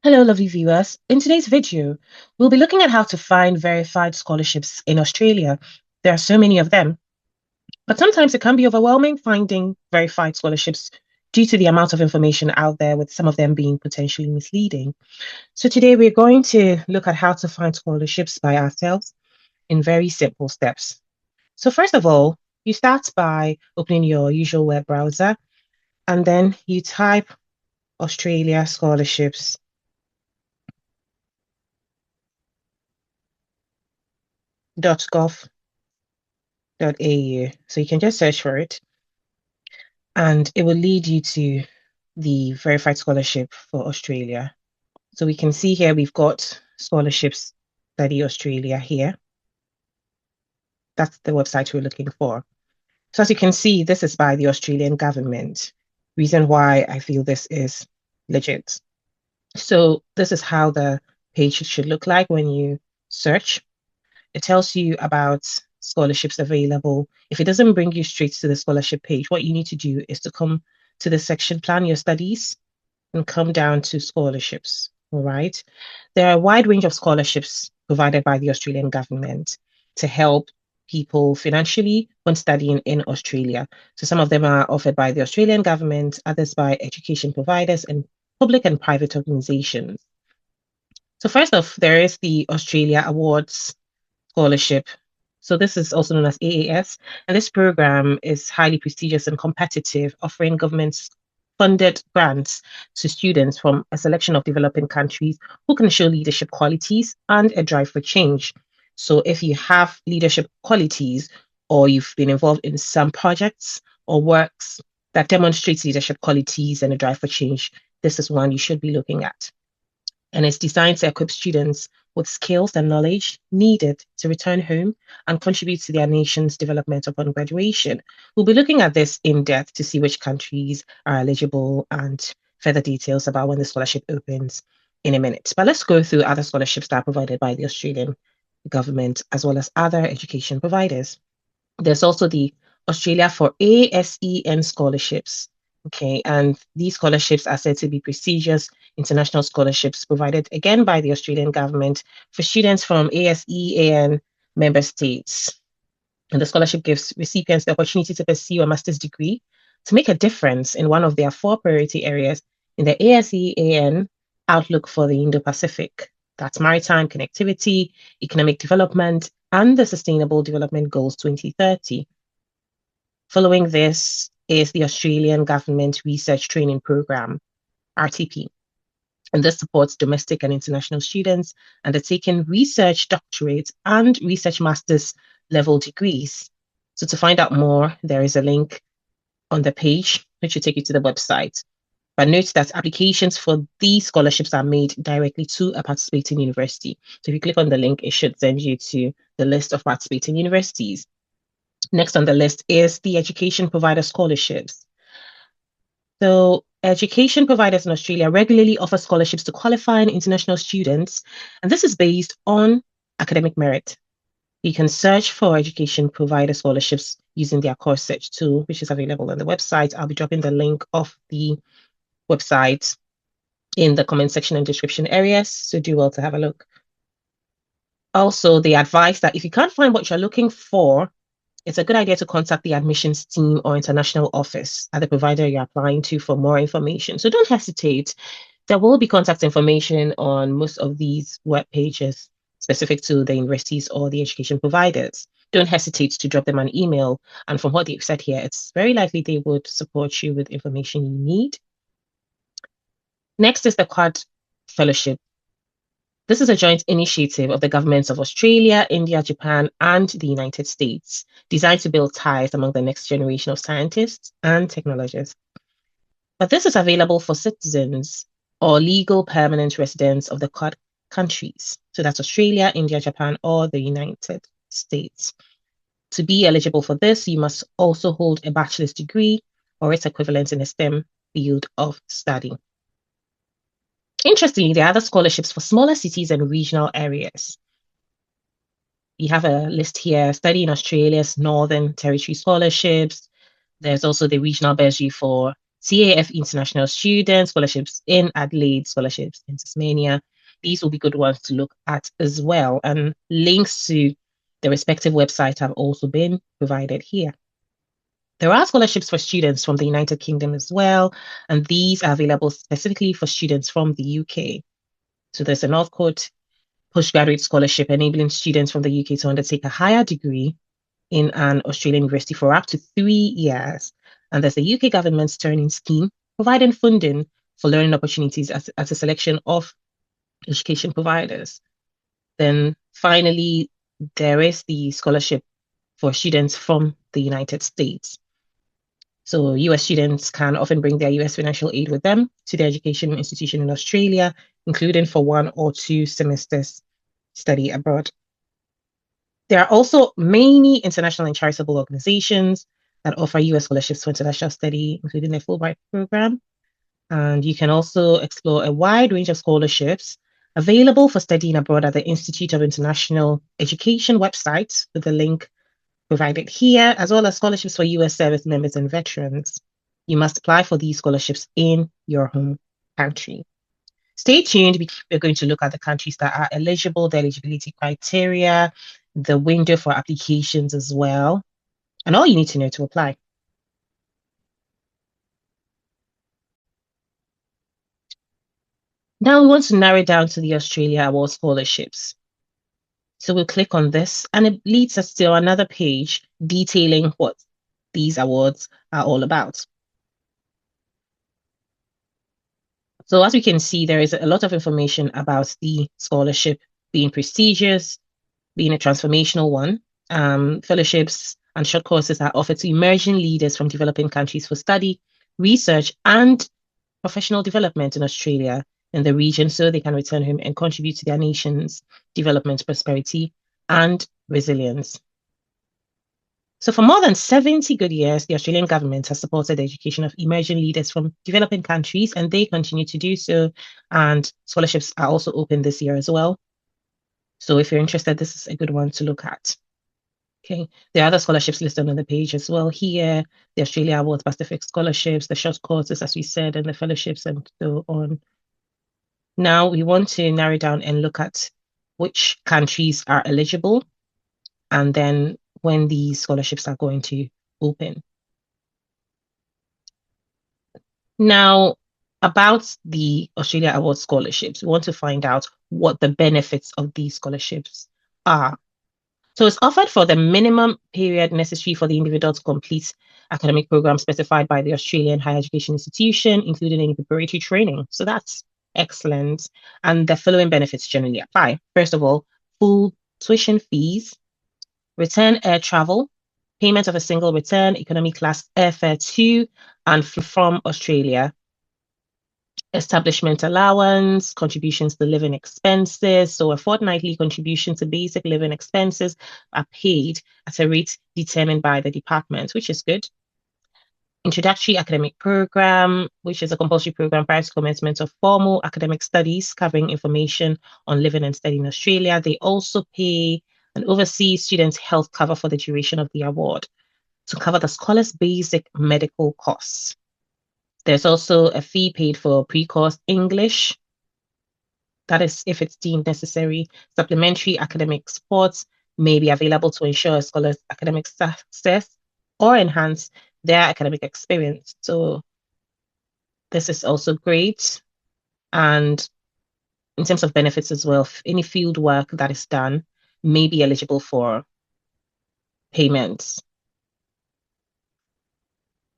Hello, lovely viewers. In today's video, we'll be looking at how to find verified scholarships in Australia. There are so many of them, but sometimes it can be overwhelming finding verified scholarships due to the amount of information out there, with some of them being potentially misleading. So today we're going to look at how to find scholarships by ourselves in very simple steps. So first of all, you start by opening your usual web browser, and then you type Australia scholarships. .gov.au. So you can just search for it and it will lead you to the verified scholarship for Australia. So we can see here we've got scholarships study Australia here. That's the website we're looking for. So as you can see, this is by the Australian government. Reason why I feel this is legit. So this is how the page should look like when you search. It tells you about scholarships available. If it doesn't bring you straight to the scholarship page, what you need to do is to come to the section Plan Your Studies and come down to scholarships. All right. There are a wide range of scholarships provided by the Australian government to help people financially when studying in Australia. So some of them are offered by the Australian government, others by education providers and public and private organizations. So first off, there is the Australia Awards Scholarship. So this is also known as AAS, and this program is highly prestigious and competitive, offering government funded grants to students from a selection of developing countries who can show leadership qualities and a drive for change. So if you have leadership qualities or you've been involved in some projects or works that demonstrates leadership qualities and a drive for change, this is one you should be looking at, and it's designed to equip students with skills and knowledge needed to return home and contribute to their nation's development upon graduation. We'll be looking at this in depth to see which countries are eligible and further details about when the scholarship opens in a minute. But let's go through other scholarships that are provided by the Australian government as well as other education providers. There's also the Australia for ASEN scholarships. Okay, and these scholarships are said to be prestigious international scholarships provided again by the Australian government for students from ASEAN member states. And the scholarship gives recipients the opportunity to pursue a master's degree to make a difference in one of their four priority areas in the ASEAN outlook for the Indo-Pacific. That's maritime connectivity, economic development, and the Sustainable Development Goals 2030. Following this is the Australian Government Research Training Programme, RTP. And this supports domestic and international students undertaking research doctorate and research master's level degrees. So to find out more, there is a link on the page which will take you to the website. But note that applications for these scholarships are made directly to a participating university. So if you click on the link, it should send you to the list of participating universities. Next on the list is the education provider scholarships. So education providers in Australia regularly offer scholarships to qualifying international students, and this is based on academic merit. You can search for education provider scholarships using their course search tool, which is available on the website. I'll be dropping the link of the website in the comment section and description areas, so do well to have a look. Also, they advise that if you can't find what you're looking for, it's a good idea to contact the admissions team or international office at the provider you're applying to for more information. So don't hesitate. There will be contact information on most of these web pages specific to the universities or the education providers. Don't hesitate to drop them an email. And from what they've said here, it's very likely they would support you with information you need. Next is the Quad Fellowship. This is a joint initiative of the governments of Australia, India, Japan, and the United States, designed to build ties among the next generation of scientists and technologists. But this is available for citizens or legal permanent residents of the Quad countries. So that's Australia, India, Japan, or the United States. To be eligible for this, you must also hold a bachelor's degree or its equivalent in a STEM field of study. Interestingly, there are other scholarships for smaller cities and regional areas. You have a list here: Study in Australia's Northern Territory scholarships. There's also the regional bursary for CAF International Students, scholarships in Adelaide, scholarships in Tasmania. These will be good ones to look at as well. And links to the respective websites have also been provided here. There are scholarships for students from the United Kingdom as well, and these are available specifically for students from the UK. So there's a Northcote postgraduate scholarship enabling students from the UK to undertake a higher degree in an Australian university for up to 3 years. And there's a UK government Sterling scheme providing funding for learning opportunities as a selection of education providers. Then finally, there is the scholarship for students from the United States. So US students can often bring their US financial aid with them to their education institution in Australia, including for 1 or 2 semesters study abroad. There are also many international and charitable organizations that offer US scholarships for international study, including the Fulbright program. And you can also explore a wide range of scholarships available for studying abroad at the Institute of International Education website with the link provided here, as well as scholarships for US service members and veterans. You must apply for these scholarships in your home country. Stay tuned because we're going to look at the countries that are eligible, the eligibility criteria, the window for applications as well, and all you need to know to apply. Now we want to narrow down to the Australia Award scholarships. So we'll click on this and it leads us to another page detailing what these awards are all about. So as we can see, there is a lot of information about the scholarship being prestigious, being a transformational one. Fellowships and short courses are offered to emerging leaders from developing countries for study, research, and professional development in Australia and the region so they can return home and contribute to their nation's development, prosperity, and resilience. So for more than 70 good years, the Australian government has supported the education of emerging leaders from developing countries, and they continue to do so. And scholarships are also open this year as well. So if you're interested, this is a good one to look at. Okay, there are other scholarships listed on the page as well here, the Australia Awards Pacific scholarships, the short courses, as we said, and the fellowships and so on. Now we want to narrow down and look at which countries are eligible and then when these scholarships are going to open. Now, about the Australia Awards scholarships, we want to find out what the benefits of these scholarships are. So it's offered for the minimum period necessary for the individual to complete academic programs specified by the Australian Higher Education Institution, including any preparatory training. So that's excellent. And the following benefits generally apply. First of all, full tuition fees, return air travel, payment of a single return economy class airfare to and from Australia, establishment allowance, contributions to living expenses. So a fortnightly contribution to basic living expenses are paid at a rate determined by the department, which is good. Introductory academic program, which is a compulsory program prior to commencement of formal academic studies covering information on living and studying in Australia. They also pay and oversee students' health cover for the duration of the award to cover the scholar's basic medical costs. There's also a fee paid for pre-course English. That is if it's deemed necessary. Supplementary academic supports may be available to ensure a scholar's academic success or enhance their academic experience. So this is also great. And in terms of benefits as well, any field work that is done may be eligible for payments.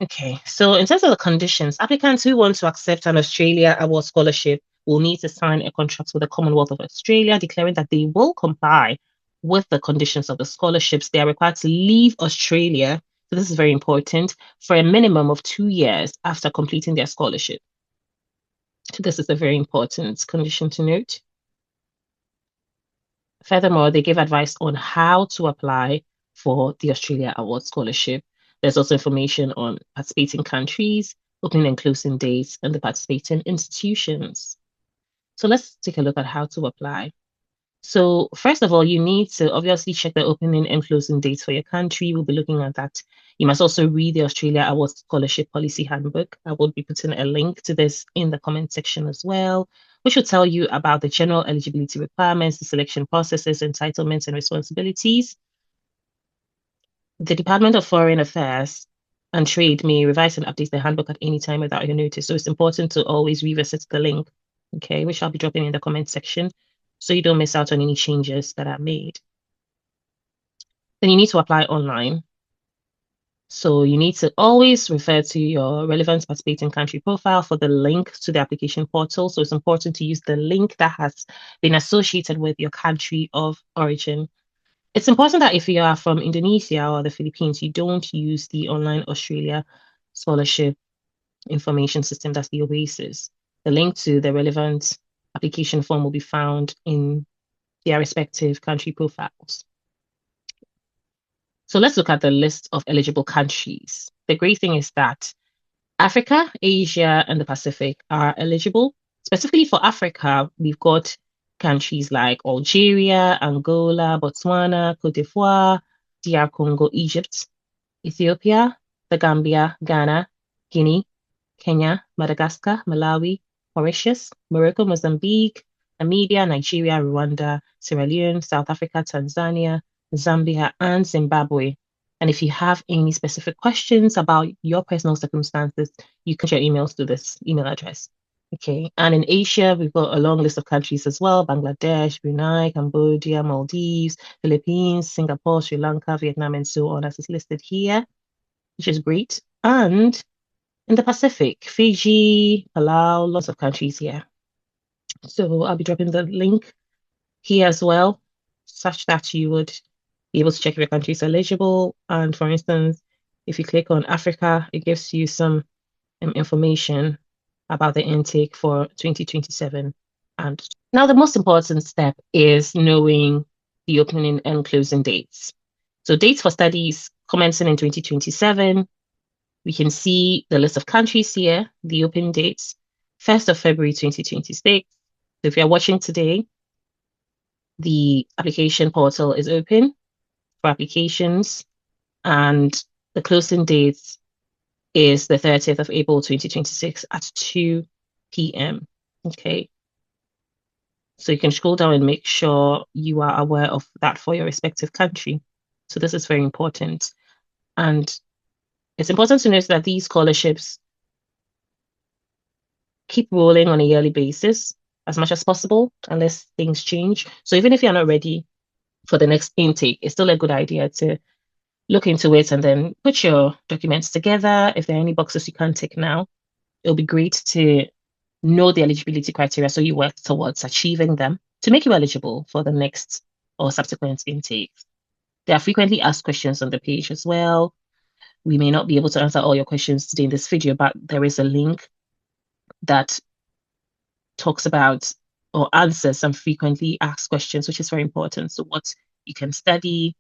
Okay, so in terms of the conditions, applicants who want to accept an Australia Award scholarship will need to sign a contract with the Commonwealth of Australia declaring that they will comply with the conditions of the scholarships. They are required to leave Australia, so this is very important, for a minimum of 2 years after completing their scholarship. So this is a very important condition to note. Furthermore, they give advice on how to apply for the Australia Award scholarship. There's also information on participating countries, opening and closing dates, and the participating institutions. So let's take a look at how to apply. So first of all, you need to obviously check the opening and closing dates for your country. We'll be looking at that. You must also read the Australia Awards Scholarship Policy Handbook. I will be putting a link to this in the comment section as well, which will tell you about the general eligibility requirements, the selection processes, entitlements, and responsibilities. The Department of Foreign Affairs and Trade may revise and update the handbook at any time without your notice. So it's important to always revisit the link, okay, which I'll be dropping in the comment section so you don't miss out on any changes that are made. Then you need to apply online. So you need to always refer to your relevant participating country profile for the link to the application portal. So it's important to use the link that has been associated with your country of origin. It's important that if you are from Indonesia or the Philippines, you don't use the online Australia scholarship information system, that's the OASIS. The link to the relevant application form will be found in their respective country profiles. So let's look at the list of eligible countries. The great thing is that Africa, Asia, and the Pacific are eligible. Specifically for Africa, we've got countries like Algeria, Angola, Botswana, Cote d'Ivoire, DR Congo, Egypt, Ethiopia, the Gambia, Ghana, Guinea, Kenya, Madagascar, Malawi, Mauritius, Morocco, Mozambique, Namibia, Nigeria, Rwanda, Sierra Leone, South Africa, Tanzania, Zambia, and Zimbabwe. And if you have any specific questions about your personal circumstances, you can share emails to this email address. Okay. And in Asia, we've got a long list of countries as well: Bangladesh, Brunei, Cambodia, Maldives, Philippines, Singapore, Sri Lanka, Vietnam, and so on, as is listed here, which is great. And in the Pacific, Fiji, Palau, lots of countries here. So I'll be dropping the link here as well, such that you would be able to check if your country is eligible. And for instance, if you click on Africa, it gives you some information about the intake for 2027. And now the most important step is knowing the opening and closing dates. So dates for studies commencing in 2027. We can see the list of countries here, the open dates, 1st of February 2026. So if you're watching today, the application portal is open for applications, and the closing date is the 30th of April 2026 at 2 p.m. Okay. So you can scroll down and make sure you are aware of that for your respective country. So this is very important. And it's important to note that these scholarships keep rolling on a yearly basis as much as possible, unless things change. So even if you're not ready for the next intake, it's still a good idea to look into it and then put your documents together. If there are any boxes you can't tick now, it'll be great to know the eligibility criteria so you work towards achieving them to make you eligible for the next or subsequent intakes. There are frequently asked questions on the page as well. We may not be able to answer all your questions today in this video, but there is a link that talks about or answers some frequently asked questions, which is very important. So what you can study,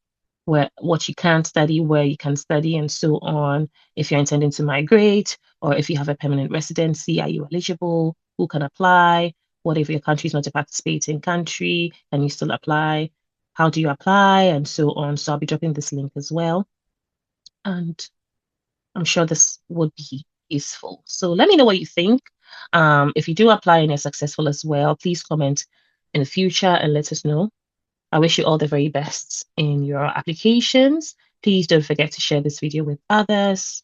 what you can't study, where you can study, and so on. If you're intending to migrate, or if you have a permanent residency, are you eligible? Who can apply? What if your country is not a participating country? Can you still apply? How do you apply? And so on. So I'll be dropping this link as well. And I'm sure this would be useful. So let me know what you think. If you do apply and you're successful as well, please comment in the future and let us know. I wish you all the very best in your applications. Please don't forget to share this video with others.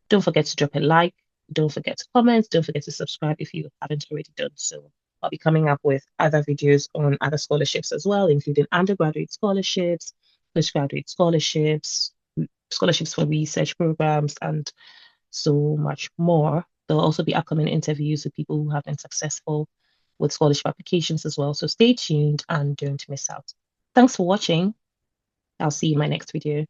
Don't forget to drop a like. Don't forget to comment. Don't forget to subscribe if you haven't already done so. I'll be coming up with other videos on other scholarships as well, including undergraduate scholarships, postgraduate scholarships, scholarships for research programs, and so much more. There'll also be upcoming interviews with people who have been successful with scholarship applications as well. So stay tuned and don't miss out. Thanks for watching. I'll see you in my next video.